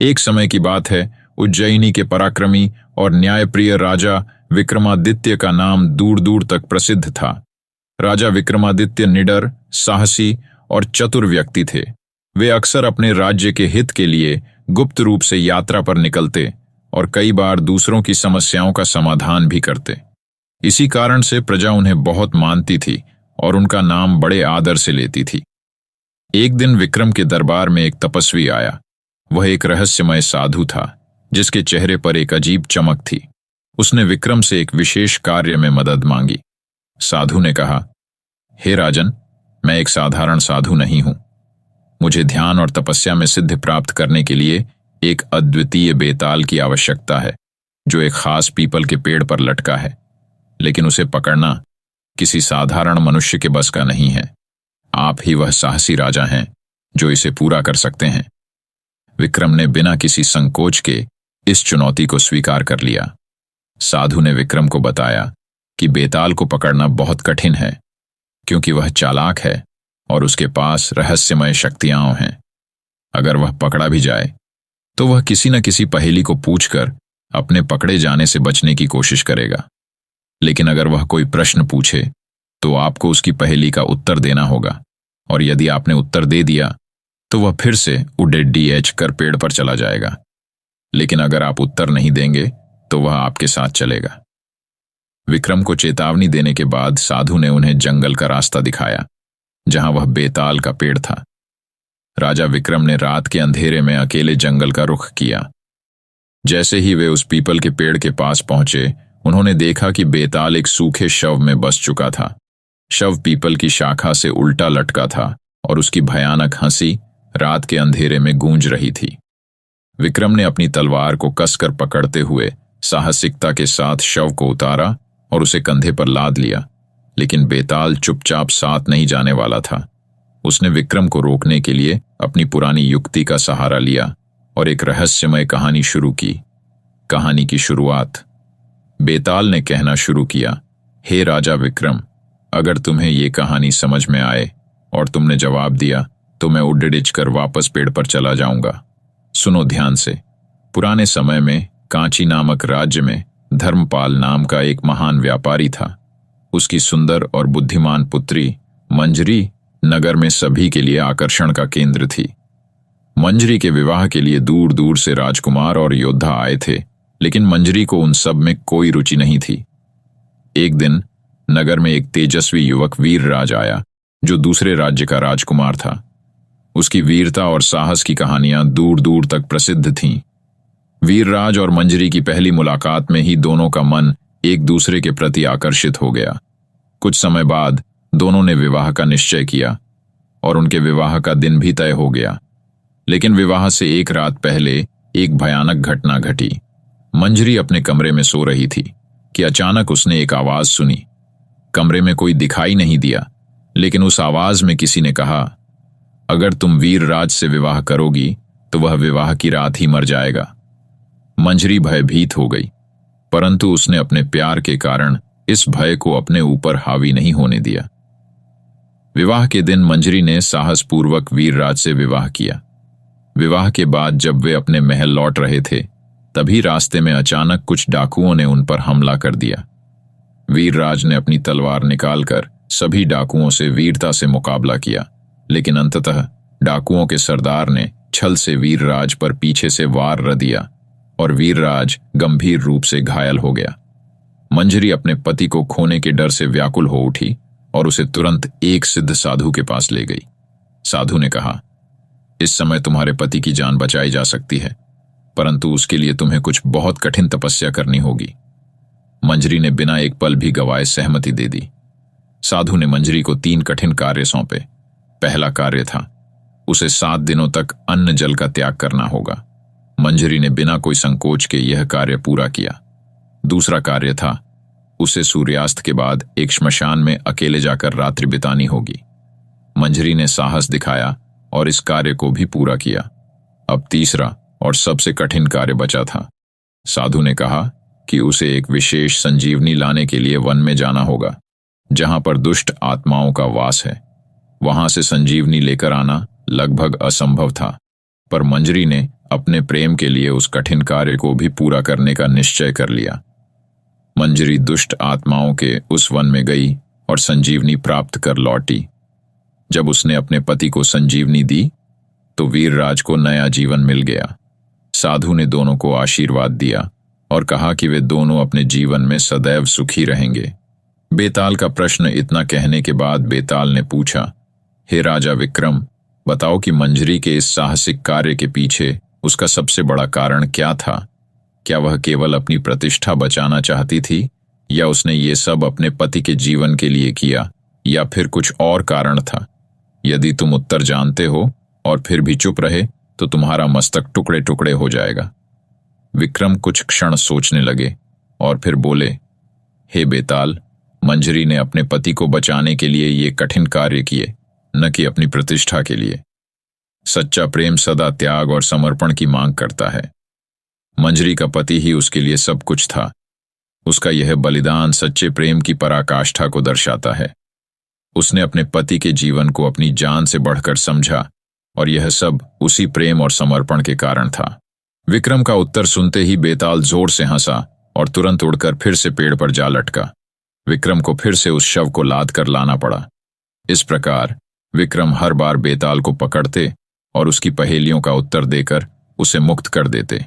एक समय की बात है, उज्जयिनी के पराक्रमी और न्यायप्रिय राजा विक्रमादित्य का नाम दूर दूर तक प्रसिद्ध था। राजा विक्रमादित्य निडर, साहसी और चतुर व्यक्ति थे। वे अक्सर अपने राज्य के हित के लिए गुप्त रूप से यात्रा पर निकलते और कई बार दूसरों की समस्याओं का समाधान भी करते। इसी कारण से प्रजा उन्हें बहुत मानती थी और उनका नाम बड़े आदर से लेती थी। एक दिन विक्रम के दरबार में एक तपस्वी आया। वह एक रहस्यमय साधु था जिसके चेहरे पर एक अजीब चमक थी। उसने विक्रम से एक विशेष कार्य में मदद मांगी। साधु ने कहा, हे राजन, मैं एक साधारण साधु नहीं हूं। मुझे ध्यान और तपस्या में सिद्धि प्राप्त करने के लिए एक अद्वितीय बेताल की आवश्यकता है जो एक खास पीपल के पेड़ पर लटका है, लेकिन उसे पकड़ना किसी साधारण मनुष्य के बस का नहीं है। आप ही वह साहसी राजा हैं जो इसे पूरा कर सकते हैं। विक्रम ने बिना किसी संकोच के इस चुनौती को स्वीकार कर लिया। साधु ने विक्रम को बताया कि बेताल को पकड़ना बहुत कठिन है, क्योंकि वह चालाक है और उसके पास रहस्यमय शक्तियां हैं। अगर वह पकड़ा भी जाए तो वह किसी न किसी पहेली को पूछकर अपने पकड़े जाने से बचने की कोशिश करेगा। लेकिन अगर वह कोई प्रश्न पूछे तो आपको उसकी पहेली का उत्तर देना होगा, और यदि आपने उत्तर दे दिया तो वह फिर से उड़ेडी कर पेड़ पर चला जाएगा। लेकिन अगर आप उत्तर नहीं देंगे तो वह आपके साथ चलेगा। विक्रम को चेतावनी देने के बाद साधु ने उन्हें जंगल का रास्ता दिखाया जहां वह बेताल का पेड़ था। राजा विक्रम ने रात के अंधेरे में अकेले जंगल का रुख किया। जैसे ही वे उस पीपल के पेड़ के पास पहुंचे, उन्होंने देखा कि बेताल एक सूखे शव में बस चुका था। शव पीपल की शाखा से उल्टा लटका था और उसकी भयानक हंसी रात के अंधेरे में गूंज रही थी। विक्रम ने अपनी तलवार को कसकर पकड़ते हुए साहसिकता के साथ शव को उतारा और उसे कंधे पर लाद लिया, लेकिन बेताल चुपचाप साथ नहीं जाने वाला था। उसने विक्रम को रोकने के लिए अपनी पुरानी युक्ति का सहारा लिया और एक रहस्यमय कहानी शुरू की। कहानी की शुरुआत। बेताल ने कहना शुरू किया, हे राजा विक्रम, अगर तुम्हें ये कहानी समझ में आए और तुमने जवाब दिया तो मैं उड़िड़ कर वापस पेड़ पर चला जाऊंगा। सुनो ध्यान से। पुराने समय में कांची नामक राज्य में धर्मपाल नाम का एक महान व्यापारी था। उसकी सुंदर और बुद्धिमान पुत्री मंजरी नगर में सभी के लिए आकर्षण का केंद्र थी। मंजरी के विवाह के लिए दूर दूर से राजकुमार और योद्धा आए थे, लेकिन मंजरी को उन सब में कोई रुचि नहीं थी। एक दिन नगर में एक तेजस्वी युवक वीरराज आया जो दूसरे राज्य का राजकुमार था। उसकी वीरता और साहस की कहानियां दूर दूर तक प्रसिद्ध थीं। वीरराज और मंजरी की पहली मुलाकात में ही दोनों का मन एक दूसरे के प्रति आकर्षित हो गया। कुछ समय बाद दोनों ने विवाह का निश्चय किया और उनके विवाह का दिन भी तय हो गया। लेकिन विवाह से एक रात पहले एक भयानक घटना घटी। मंजरी अपने कमरे में सो रही थी कि अचानक उसने एक आवाज सुनी। कमरे में कोई दिखाई नहीं दिया, लेकिन उस आवाज में किसी ने कहा, अगर तुम वीरराज से विवाह करोगी तो वह विवाह की रात ही मर जाएगा। मंजरी भयभीत हो गई, परंतु उसने अपने प्यार के कारण इस भय को अपने ऊपर हावी नहीं होने दिया। विवाह के दिन मंजरी ने साहसपूर्वक वीरराज से विवाह किया। विवाह के बाद जब वे अपने महल लौट रहे थे, तभी रास्ते में अचानक कुछ डाकुओं ने उन पर हमला कर दिया। वीरराज ने अपनी तलवार निकालकर सभी डाकुओं से वीरता से मुकाबला किया, लेकिन अंततः डाकुओं के सरदार ने छल से वीरराज पर पीछे से वार कर दिया और वीरराज गंभीर रूप से घायल हो गया। मंजरी अपने पति को खोने के डर से व्याकुल हो उठी और उसे तुरंत एक सिद्ध साधु के पास ले गई। साधु ने कहा, इस समय तुम्हारे पति की जान बचाई जा सकती है, परंतु उसके लिए तुम्हें कुछ बहुत कठिन तपस्या करनी होगी। मंजरी ने बिना एक पल भी गवाए सहमति दे दी। साधु ने मंजरी को 3 कठिन कार्य सौंपे। पहला कार्य था, उसे 7 दिनों तक अन्न जल का त्याग करना होगा। मंजरी ने बिना कोई संकोच के यह कार्य पूरा किया। दूसरा कार्य था, उसे सूर्यास्त के बाद एक श्मशान में अकेले जाकर रात्रि बितानी होगी। मंजरी ने साहस दिखाया और इस कार्य को भी पूरा किया। अब तीसरा और सबसे कठिन कार्य बचा था। साधु ने कहा कि उसे एक विशेष संजीवनी लाने के लिए वन में जाना होगा, जहां पर दुष्ट आत्माओं का वास है। वहां से संजीवनी लेकर आना लगभग असंभव था, पर मंजरी ने अपने प्रेम के लिए उस कठिन कार्य को भी पूरा करने का निश्चय कर लिया। मंजरी दुष्ट आत्माओं के उस वन में गई और संजीवनी प्राप्त कर लौटी। जब उसने अपने पति को संजीवनी दी तो वीरराज को नया जीवन मिल गया। साधु ने दोनों को आशीर्वाद दिया और कहा कि वे दोनों अपने जीवन में सदैव सुखी रहेंगे। बेताल का प्रश्न इतना कहने के बाद बेताल ने पूछा, हे राजा विक्रम, बताओ कि मंजरी के इस साहसिक कार्य के पीछे उसका सबसे बड़ा कारण क्या था? क्या वह केवल अपनी प्रतिष्ठा बचाना चाहती थी, या उसने ये सब अपने पति के जीवन के लिए किया, या फिर कुछ और कारण था? यदि तुम उत्तर जानते हो और फिर भी चुप रहे तो तुम्हारा मस्तक टुकड़े टुकड़े हो जाएगा। विक्रम कुछ क्षण सोचने लगे और फिर बोले, हे बेताल, मंजरी ने अपने पति को बचाने के लिए ये कठिन कार्य किए, न कि अपनी प्रतिष्ठा के लिए। सच्चा प्रेम सदा त्याग और समर्पण की मांग करता है। मंजरी का पति ही उसके लिए सब कुछ था। उसका यह बलिदान सच्चे प्रेम की पराकाष्ठा को दर्शाता है। उसने अपने पति के जीवन को अपनी जान से बढ़कर समझा और यह सब उसी प्रेम और समर्पण के कारण था। विक्रम का उत्तर सुनते ही बेताल जोर से हंसा और तुरंत उड़कर फिर से पेड़ पर जा लटका। विक्रम को फिर से उस शव को लाद कर लाना पड़ा। इस प्रकार विक्रम हर बार बेताल को पकड़ते और उसकी पहेलियों का उत्तर देकर उसे मुक्त कर देते।